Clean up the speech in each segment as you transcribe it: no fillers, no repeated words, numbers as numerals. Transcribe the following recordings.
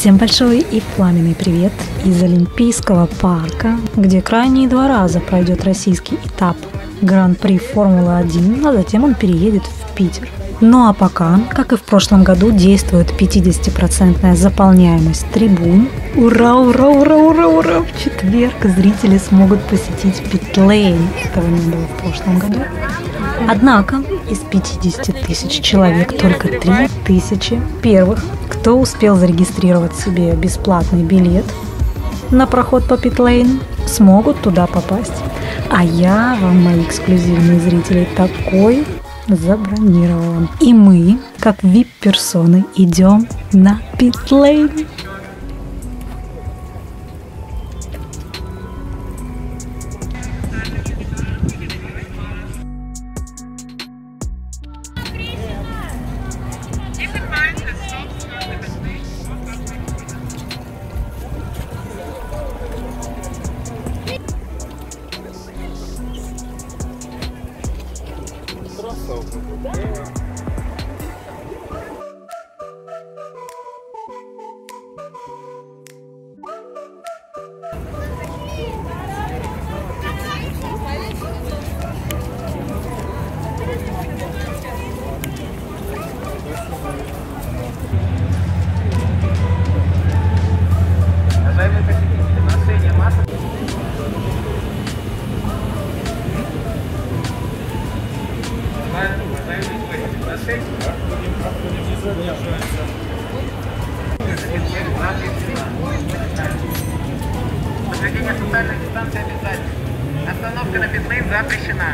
Всем большой и пламенный привет из Олимпийского парка, где крайние 2 раза пройдет российский этап Гран-при Формулы-1, а затем он переедет в Питер. Ну а пока, как и в прошлом году, действует 50% заполняемость трибун. Ура, ура, ура, ура, ура! В четверг зрители смогут посетить питлейн. Этого не было в прошлом году. Однако из 50 тысяч человек только 3 тысячи первых, кто успел зарегистрировать себе бесплатный билет на проход по питлейн, смогут туда попасть. А я вам, мои эксклюзивные зрители, такой забронировала. И мы, как VIP-персоны, идем на питлейн. Соблюдение социальной дистанции обязательно. Остановка на питлейн запрещена.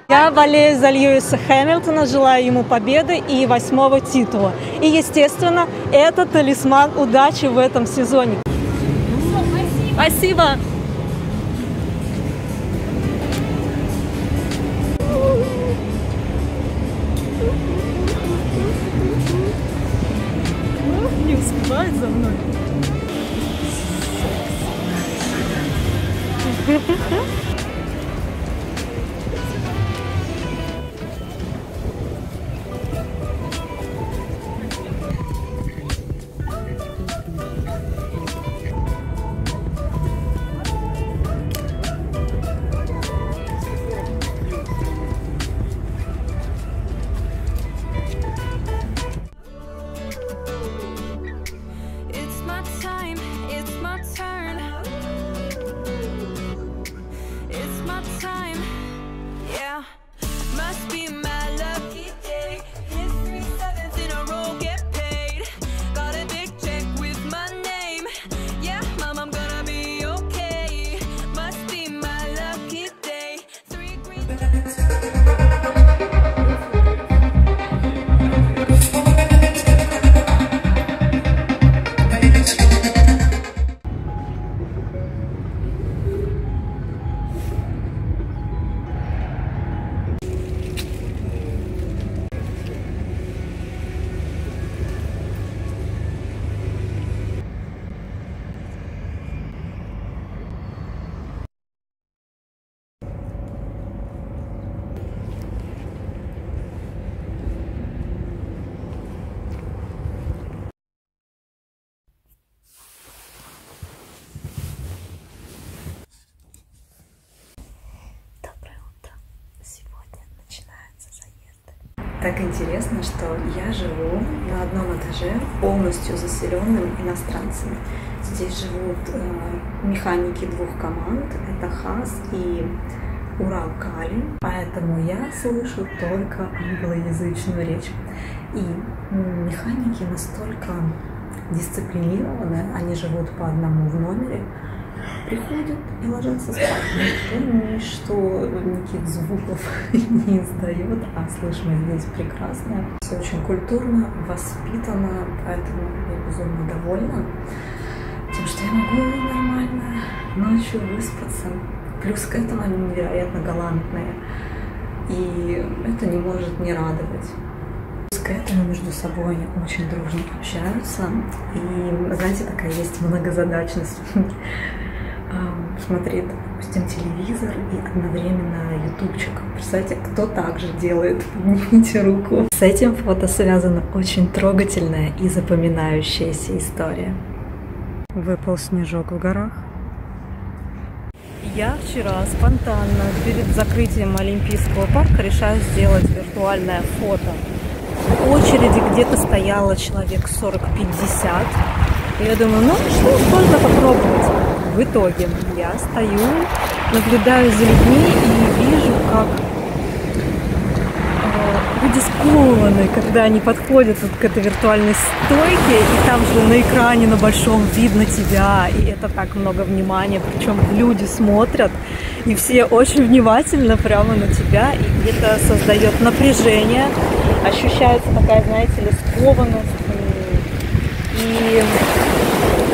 Я болею за Льюиса Хэмилтона, желаю ему победы и 8-го титула. И, естественно, это талисман удачи в этом сезоне. Спасибо! Не успевает за мной. Так интересно, что я живу на одном этаже, полностью заселенным иностранцами. Здесь живут механики 2 команд, это Хас и Уралкали, поэтому я слышу только англоязычную речь. И механики настолько дисциплинированы, они живут по одному в номере, приходят и ложатся спать. Никто никаких звуков не издает, а слышно здесь прекрасно. Все очень культурно, воспитано, поэтому я безумно довольна тем, что я могу нормально ночью выспаться. Плюс к этому они невероятно галантные, и это не может не радовать. Плюс этому между собой они очень дружно общаются. И, знаете, такая есть многозадачность. Смотрит, допустим, телевизор и одновременно ютубчик. Представляете, кто так же делает? Поднимите руку. С этим фото связана очень трогательная и запоминающаяся история. Выпал снежок в горах. Я вчера спонтанно перед закрытием Олимпийского парка решаю сделать виртуальное фото. В очереди где-то стояло человек 40-50. И я думаю, ну что, можно попробовать. В итоге я стою, наблюдаю за людьми и вижу, как люди скованы, когда они подходят вот к этой виртуальной стойке, и там же на экране на большом видно тебя, и это так много внимания, причем люди смотрят, и все очень внимательно прямо на тебя, и это создает напряжение, ощущается такая, знаете ли, скованность и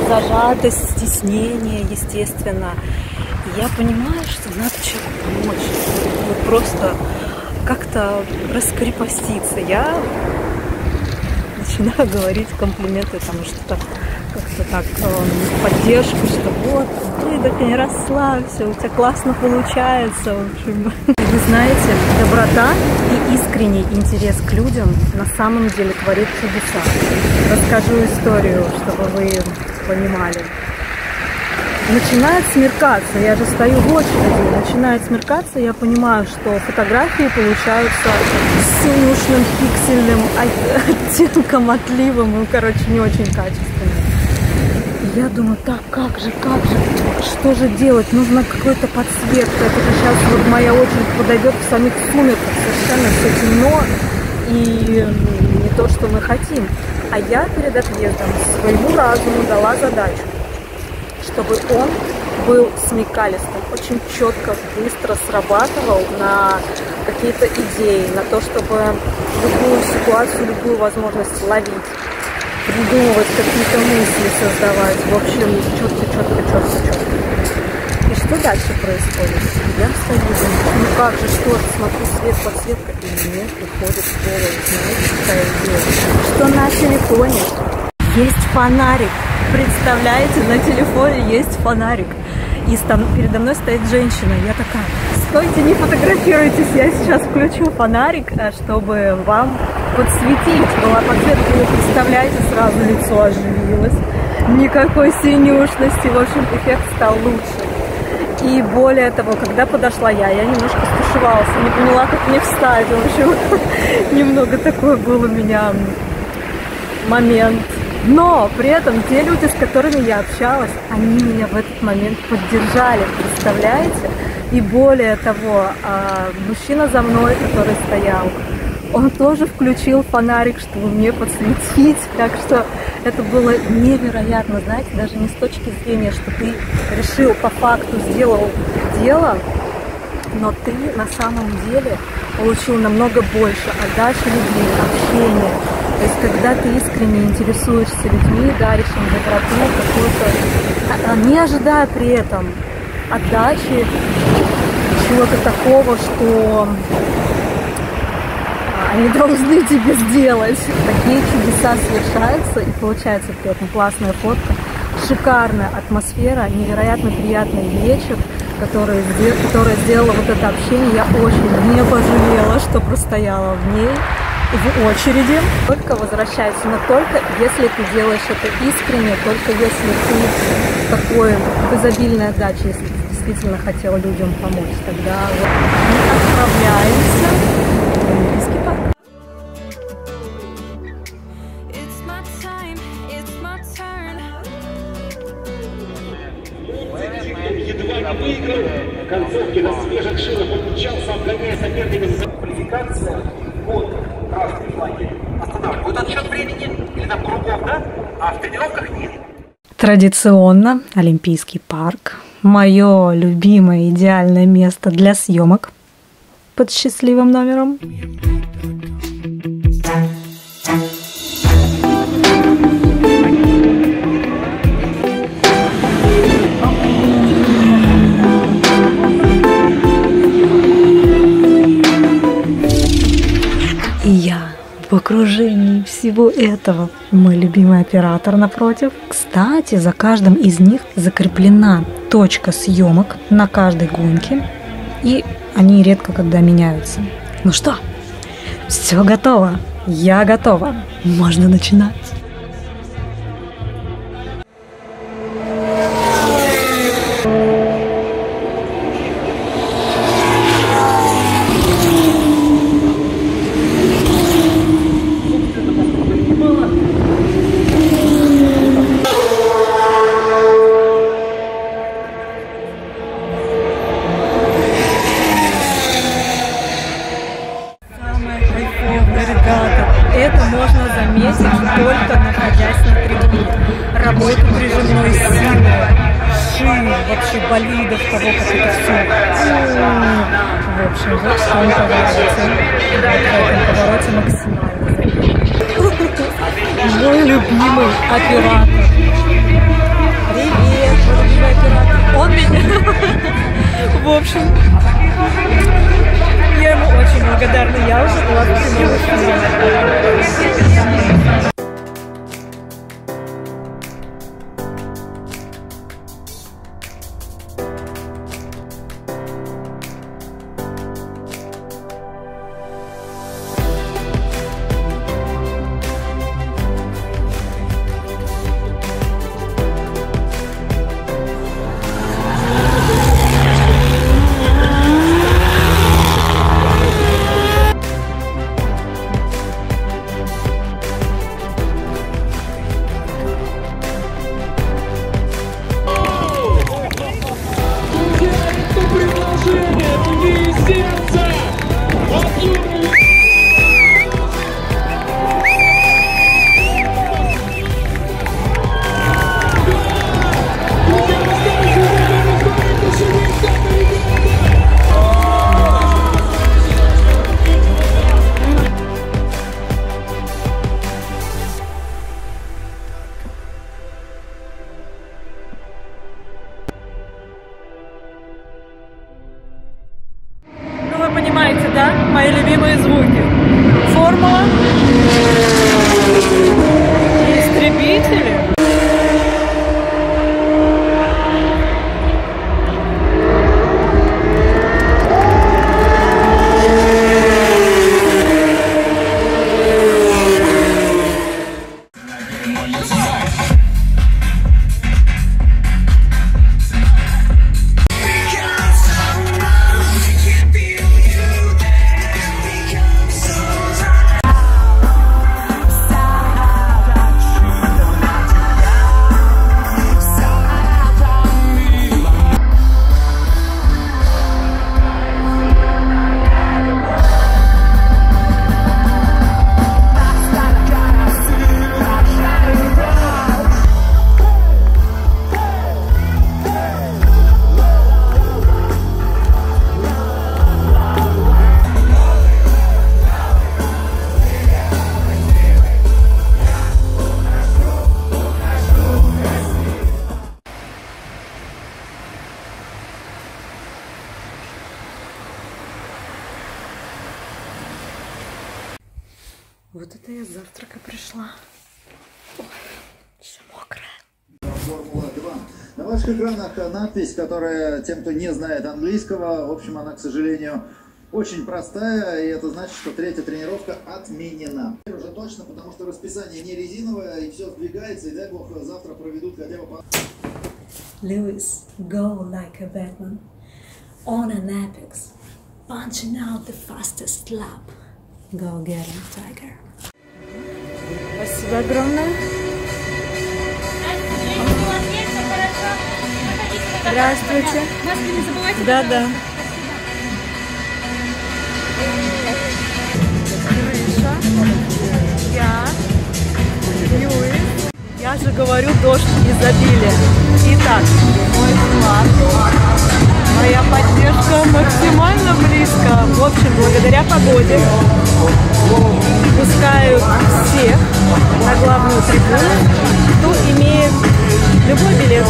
зажатость, стеснение, естественно. И я понимаю, что надо человеку помочь, вот просто как-то раскрепоститься. Я начинаю говорить комплименты, там что-то как-то так поддержку, что вот, ты так не расслабься, у тебя классно получается. В общем. Вы знаете, доброта и искренний интерес к людям на самом деле творит чудеса. Расскажу историю, чтобы вы понимали. Начинает смеркаться, я же стою в очереди, начинает смеркаться, я понимаю, что фотографии получаются с синюшным пиксельным оттенком, отливом, ну, короче, не очень качественным. И я думаю, так, как же, что же делать, нужна какая-то подсветка, это же сейчас вот моя очередь подойдет в самих сумерках, совершенно все темно и не то, что мы хотим. А я перед отъездом своему разуму дала задачу, чтобы он был смекалистым, очень четко, быстро срабатывал на какие-то идеи, на то, чтобы любую ситуацию, любую возможность ловить, придумывать какие-то мысли, создавать. В общем, четко. И что дальше происходит? Я стою, думаю, ну как же, что, смотрю, свет, подсветка, и мне приходит в голову, знаете, какая идея, что на телефоне есть фонарик. Представляете, на телефоне есть фонарик. И там передо мной стоит женщина. Я такая, стойте, не фотографируйтесь, я сейчас включу фонарик, чтобы вам подсветить. Была подсветка, вы представляете, сразу лицо оживилось. Никакой синюшности, в общем, эффект стал лучше. И более того, когда подошла я немножко стушевалась, не поняла, как мне встать. В общем, немного такой был у меня момент. Но при этом те люди, с которыми я общалась, они меня в этот момент поддержали, представляете? И более того, мужчина за мной, который стоял, он тоже включил фонарик, чтобы мне подсветить. Так что это было невероятно, знаете, даже не с точки зрения, что ты решил по факту, сделал дело, но ты на самом деле получил намного больше отдачи людей, общения. То есть, когда ты искренне интересуешься людьми, даришь им доброту какую-то, не ожидая при этом отдачи, чего-то такого, что они должны тебе сделать. Такие чудеса совершаются, и получается при этом классная фотка, шикарная атмосфера, невероятно приятный вечер, которая сделала вот это общение. Я очень не пожалела, что простояла в ней, в очереди. Только возвращайся, но только если ты делаешь это искренне, только если ты такой в изобильной отдаче, если ты действительно хотел людям помочь, тогда вот мы отправляемся в Олимпийский парк. Едва не выиграл, в концовке на свежих шинах он мчался, обгоняя соперника за квалификацию. Вот, красный флаги. Останавливают отсчет времени, или там кругов, да? А в тренировках нет. Традиционно Олимпийский парк – мое любимое идеальное место для съемок под счастливым номером. окружении всего этого мой любимый оператор напротив. Кстати, за каждым из них закреплена точка съемок на каждой гонке, и они редко когда меняются. Ну что, все готово, я готова, можно начинать. Это можно заметить только находясь на трибуне. Работу прижимной силы, шин, вообще болидов, того, как это все. В общем, вот в том повороте. Вот в этом повороте максимально заметно. Мой любимый оператор. Привет, мой любимый оператор. Он меня. В общем, я ему очень благодарна. Я уже была в прямом эфире. Понимаете, да? Мои любимые звуки. Формула. Истребители. Вот это я с завтрака пришла. Ой, все мокрое. Формула-2. На ваших экранах надпись, которая тем, кто не знает английского, в общем, она, к сожалению, очень простая, и это значит, что третья тренировка отменена. Уже точно, потому что расписание не резиновое, и все сдвигается, и дай бог завтра проведут хотя бы по... Lewis, go like a Batman, on an apex, punching out the fastest lap. Go get him, Tiger. Спасибо огромное. Здравствуйте. Маски не забывайте. Да-да. Крыша. Я. Льюис. Я же говорю, дождь изобилия. Итак, мой вклад. Моя поддержка максимально близко. В общем, благодаря погоде пускают всех на главную трибуну, кто имеет любой билет,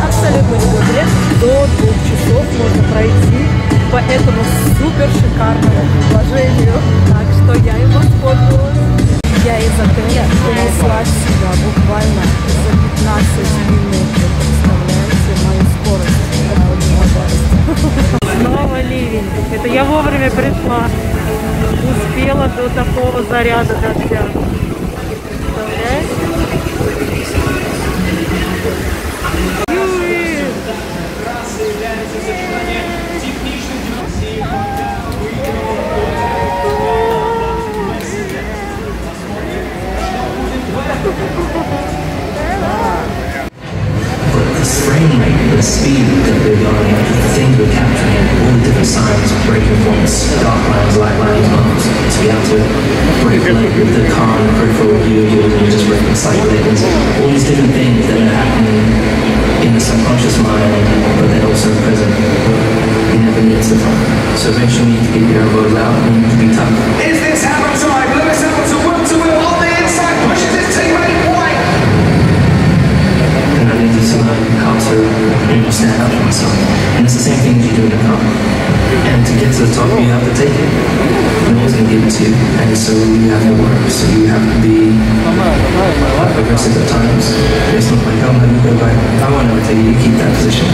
абсолютно любой билет, до 2 часов можно пройти по этому супер шикарному предложению. Так что я им воспользовалась. Я из отеля понеслась сюда буквально за 15 минут. Вы представляете мою скорость? Снова ливень. Это я вовремя пришла. Успела до такого заряда дождя. Представляете? The frame rate, the speed that we're going at, the things we're capturing, all the different signs, breaking points, dark lines, light lines, bumps, to be able to regulate with the car and the peripheral view, you're just reconciling things, all these different things that are happening in the subconscious mind, but they're also present. You never need to find. So eventually you need to get your elbows out and you need to be tough. Is this Hamilton? Lewis Hamilton will to wheel on the inside, pushes his teammate White. And I need to somehow how to stand up for myself. And it's the same thing you do in a car. And to get to the top, you have to take it. No one's going to give it to you. And so you have to work. So you have to be aggressive at times. It's not like, oh, let me go back. I won't ever take you. You keep that position.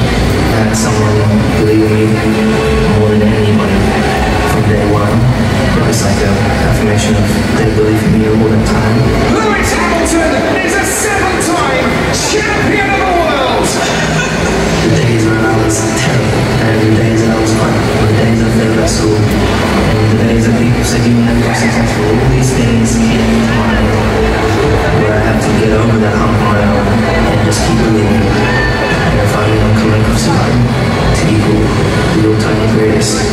And someone believe in me more than anybody from day one. It's like an affirmation of their belief in me all the time. Lewis Hamilton is a 7-time champion of the world. The days where I was terrible, and the days that I was fun, the days I failed at school, and the days that people said you were never successful, all these things came to mind, where I had to get over that hump on my own, and just keep believing, and finally I'm coming across the line to equal the all-time greatest.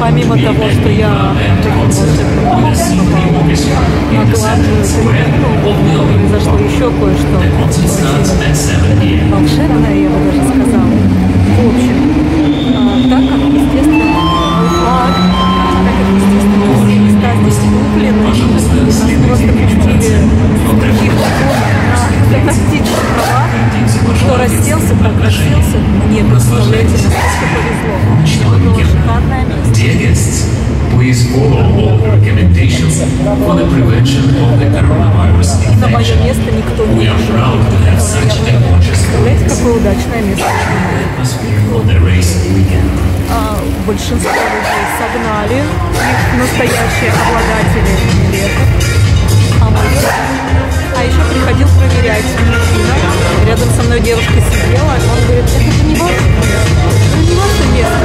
Помимо того, что я произошло еще кое-что очень волшебное, я бы даже сказала. В общем, так как, естественно, все места здесь куплены, нас просто пустили в других на фантастических правах, кто расселся, так расселся, мне, представляете, насколько повезло. Это было шикарное место. Dear guests, please follow all recommendations for the prevention of the coronavirus На мое infection. место никто не We are пришел. proud to have such a gorgeous Представляете, какое удачное место. atmosphere on the race weekend. Большинство людей согнали, их настоящие обладатели билетов. А еще приходил проверять мужчина. Рядом со мной девушка сидела, он говорит, это же не ваше место. Это не ваше место.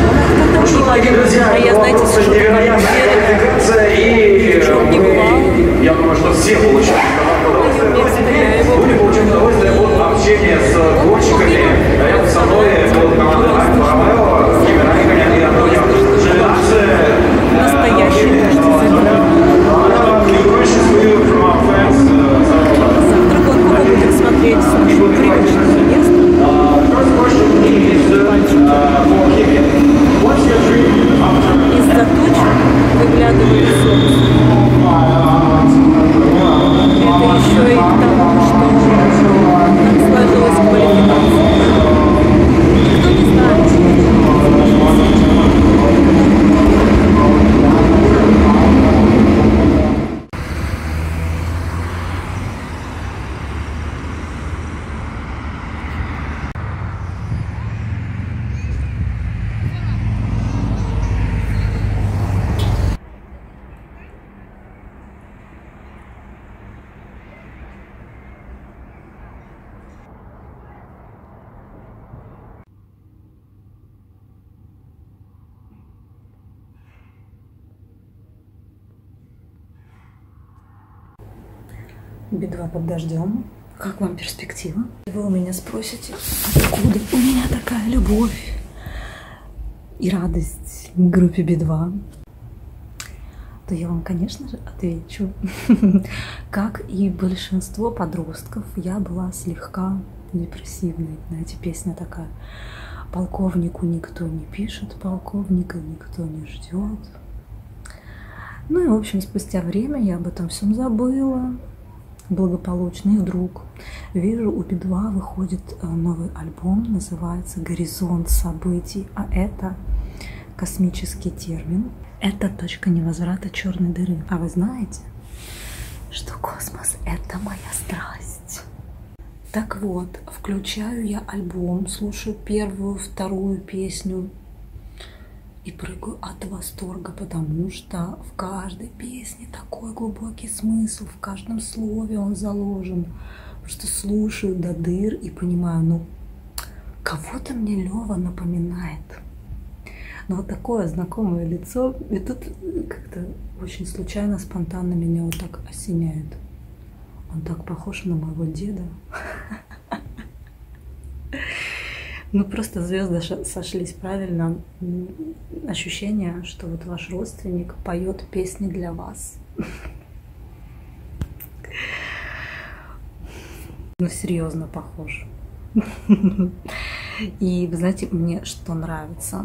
Дорогие друзья, А я, знаете, просто что невероятная реализация, и не бывало. я думаю, что все получают удовольствие. Будем получать удовольствие от общения с гонщиками. Рядом со мной был команда Альфа Ромео, Кимера и Антонио Желанце. Настоящий дождь из этого. Завтра гонку мы будем смотреть с нашего привычного места. Из-за туч выглядывает солнце. Это еще и там Би-2 под дождем. Как вам перспектива? Вы у меня спросите, откуда у меня такая любовь и радость к группе Би-2? То я вам, конечно же, отвечу. Как и большинство подростков, я была слегка депрессивной. Знаете, песня такая: полковнику никто не пишет, полковника никто не ждет. Ну и, в общем, спустя время я об этом всем забыла благополучно. И вдруг вижу, у Би-2 выходит новый альбом, называется «Горизонт событий», а это космический термин. Это точка невозврата черной дыры. А вы знаете, что космос — это моя страсть? Так вот, включаю я альбом, слушаю первую, вторую песню и прыгаю от восторга, потому что в каждой песне такой глубокий смысл, в каждом слове он заложен. Просто слушаю до дыр и понимаю, ну, кого-то мне Лёва напоминает. Но вот такое знакомое лицо, и тут как-то очень случайно, спонтанно меня вот так осеняет. Он так похож на моего деда. Ну, просто звезды сошлись правильно. Ощущение, что вот ваш родственник поет песни для вас. Ну, серьезно похож. И, вы знаете, мне что нравится?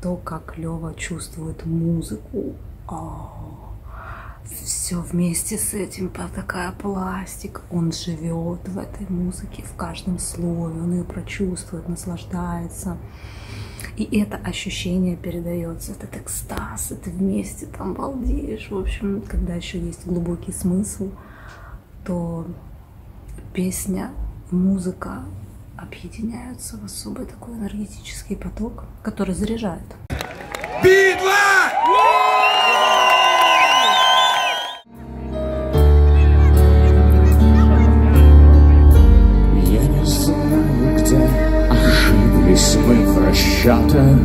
То, как Лёва чувствует музыку. Все вместе с этим, такая пластик. Он живет в этой музыке, в каждом слове. Он ее прочувствует, наслаждается. И это ощущение передается, этот экстаз, это вместе там балдеешь. В общем, когда еще есть глубокий смысл, то песня, музыка объединяются в особый такой энергетический поток, который заряжает. Би-2! Я не знаю, где ошиблись мы в расчетах.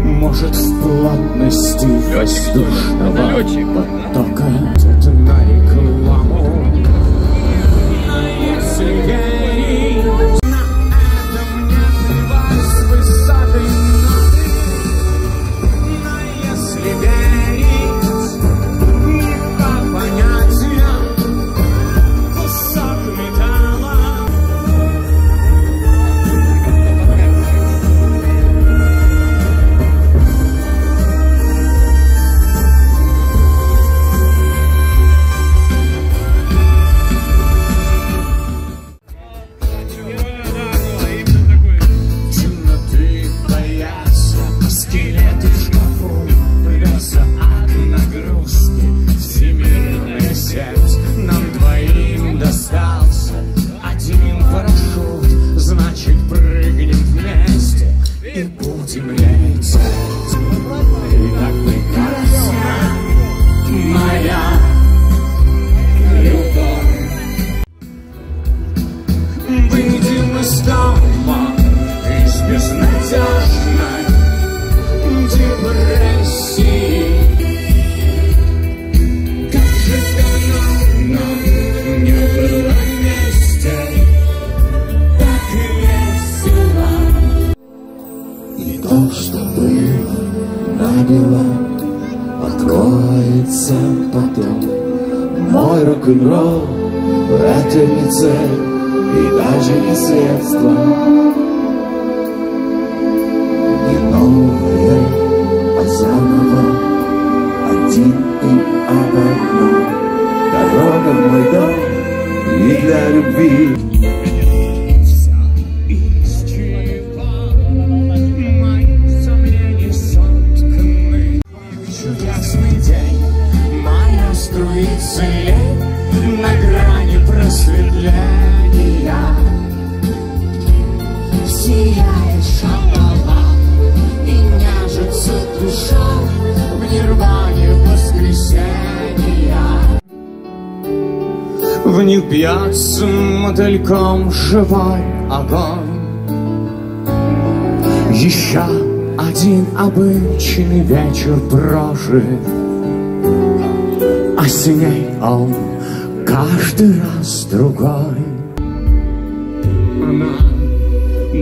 Может, в плотности воздушного потока. Это на рекламу. Но если верить, на этом не плевать с высоты ноты. Но если верить, не по понятиям, кусок металла. Выйдем из дома, из безнадежной депрессии. Как же давно не было вместе, так весело. И то, что было набело, откроется потом. Мой рок-н-ролл — это не цель и даже не средство, не новое, а заново, один и об одном. Дорога в мой дом и для любви. Вся из чего мои сомнения сотканы. Чудесный день, моя струится лень на грани просветления. Сияет шоколад и няжется душа в нирване воскресенья. В них бьется мотыльком живой огонь. Еще один обычный вечер прожит, а с ней он каждый раз другой. Она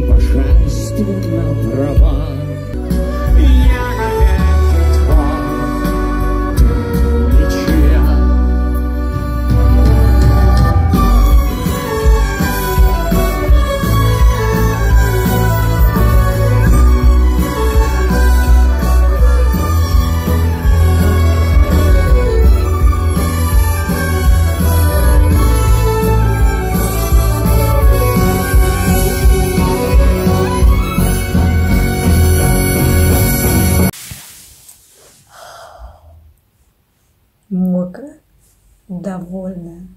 божественно права. Я навеки твой, ничья. Мокрая, довольная,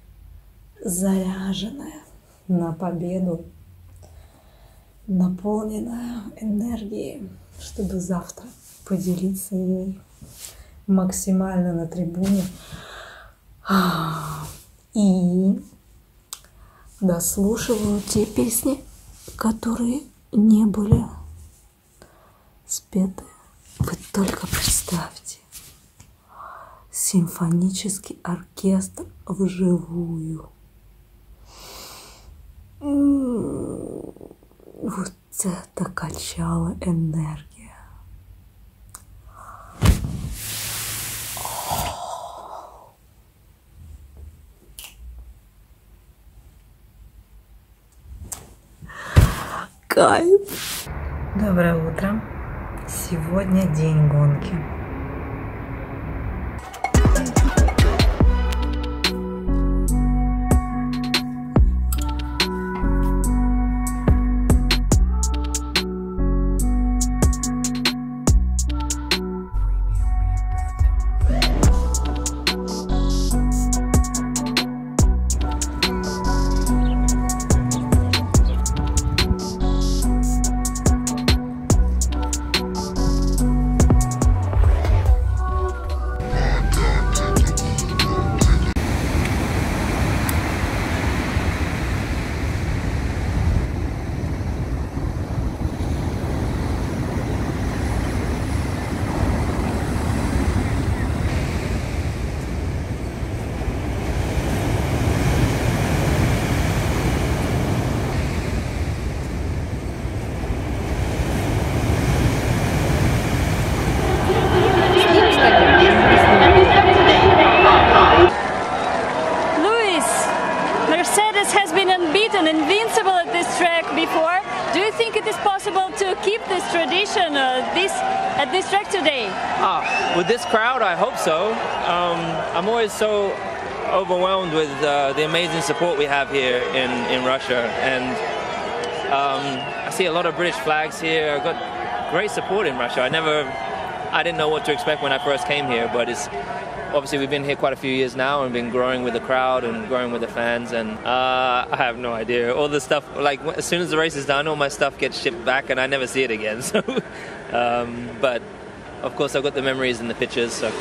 заряженная на победу, наполненная энергией, чтобы завтра поделиться ей максимально на трибуне и дослушиваю те песни, которые не были спеты. Вы только представьте. Симфонический оркестр вживую. Вот это качала энергия. Кайф. Доброе утро. Сегодня день гонки. Invincible at this track before. Do you think it is possible to keep this tradition at this track today? With this crowd, I hope so. I'm always so overwhelmed with the amazing support we have here in Russia, and I see a lot of British flags here. I've got great support in Russia. I didn't know what to expect when I first came here, but it's obviously we've been here quite a few years now and been growing with the crowd and growing with the fans, and I have no idea. All the stuff, like as soon as the race is done, all my stuff gets shipped back and I never see it again. So, but of course I've got the memories and the pictures. So.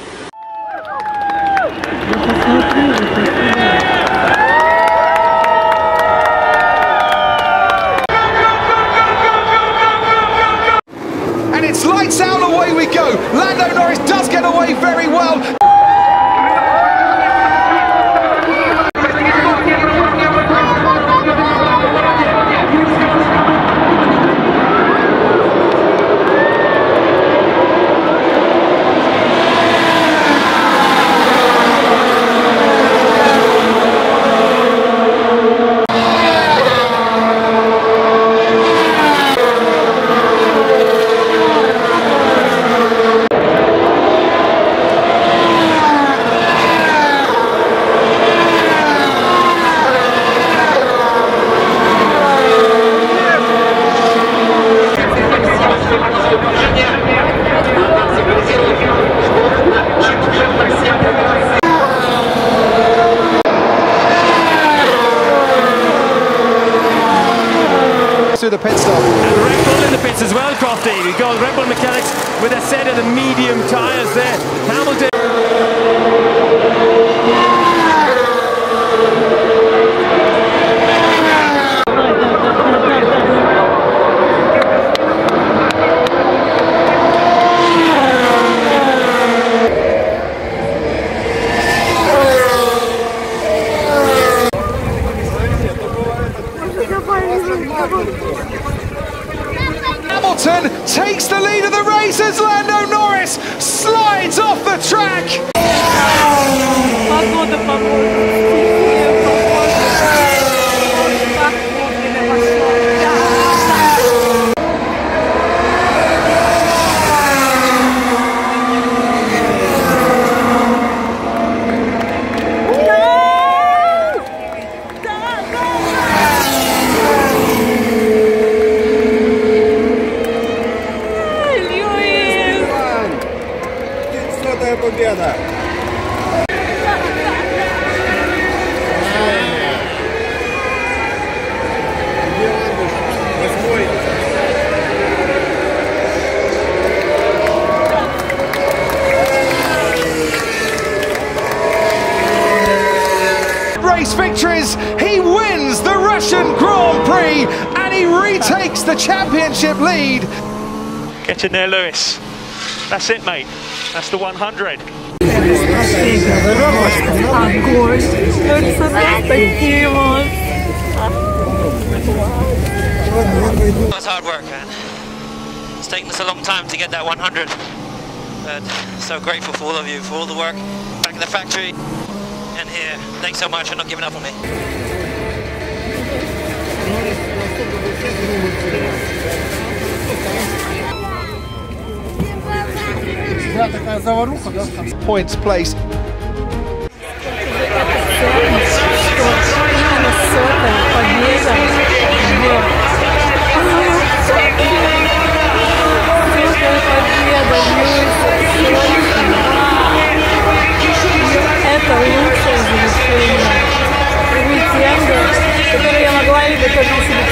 And it's lights out, away we go. Lando Norris does get away very well. The pit stop. And Red Bull in the pits as well, Crofty. We got Red Bull Mechanics with a set of the medium tyres there. Hamilton. takes the lead of the race as Lando Norris slides off the track. Погода, Победа! Race victories, he wins the Russian Grand Prix and he retakes the championship lead. Get in there, Lewis. That's it, mate. That's the 100. It's hard work, man. It's taken us a long time to get that 100. But so grateful for all of you, for all the work back in the factory and here. Thanks so much for not giving up on me. Points place. Это лучшее завершение уикенда, которое я могла себе